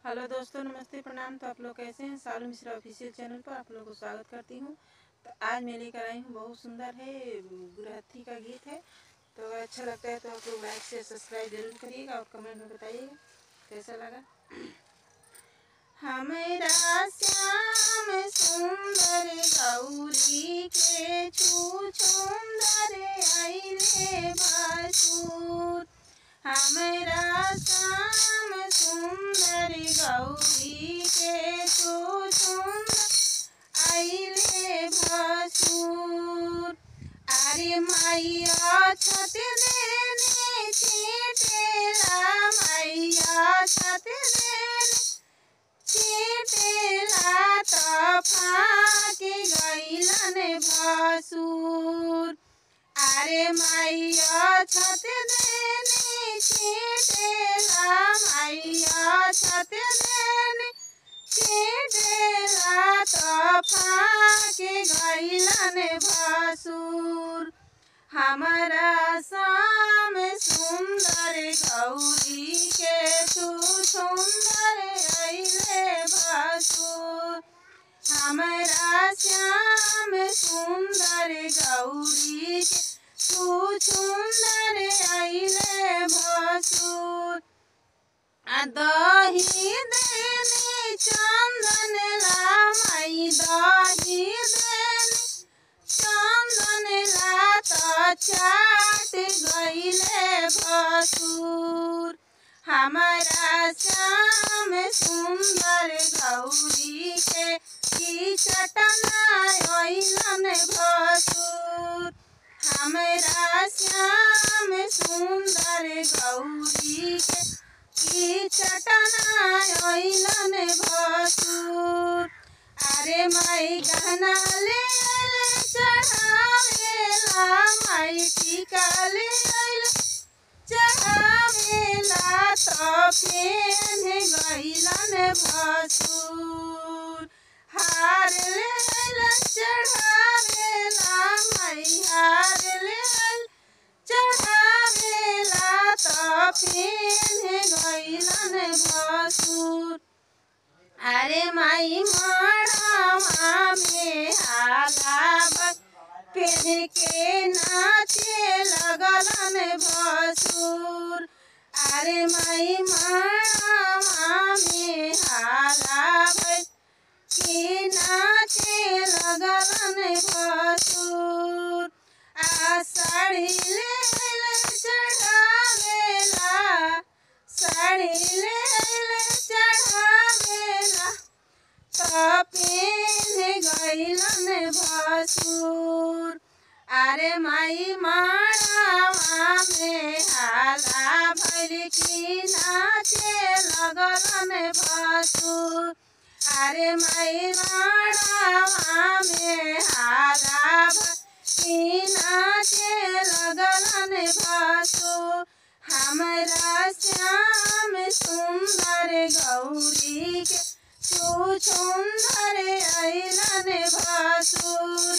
Hello दोस्तों, नमस्ते, प्रणाम। तो आप लोग कैसे हैं? सालू मिश्रा ऑफिशियल चैनल पर आप लोगों को स्वागत करती हूँ। तो आज मैं लेकर आई हूँ, बहुत सुंदर है, गुरहथी का गीत है। तो अगर अच्छा लगता है तो आप लोग लाइक शेयर सब्सक्राइब जरूर करिएगा और कमेंट में बताइएगा कैसा लगा। हमारा श्याम सुंदर गौरी के छुछुंदर आइले बासुर। हमारा श्याम सुंदर गौरी के छुछुंदर आइले बासुर। अरे मैया छत देने छीटेला, मैया छत देने छीटेला त फाके गइलन भासुर। अरे मैया छत देने छीटेला, मैया छत देने छीटेला त फाके गइलन भासुर। हमारा श्याम सुंदर गौरी के छुछुंदर आइले बासुर। हमारा श्याम सुंदर गौरी के छुछुंदर आइले बासुर। दही देने चंदन ला, माई दही देने चंदन ला त चाट गइले बासुर। हमारा श्याम सुंदर गौरी के की चटना अइलन भासुर। हमारा श्याम सुंदर गौरी के की चटना अइलन भासुर। अरे माई गहना ले चढ़ावेला, माई टीका ले चढ़ावेला त पेन्ह गइलन भासुर। हार ले चढ़ावेला, माई हार ले चढ़ावेला त पेन्ह गइलन भासुर। अरे माई माड़वा में हाला पेन्ह के नाचे लगलन भासुर। अरे माई माड़वा में हाला के नाचे लगलन भासुर। साड़ी ले चढ़ावेला, साड़ी ले चढ़ावेला त पेन्ह गइलन भासुर। अरे माई माड़वा में हाला भइल की नाचे लगलन भासुर। अरे माई माड़वा में हाला की नाचे लगलन भासुर। हमारा श्याम सुंदर गौरी के छुछुंदर आइलन भासुर।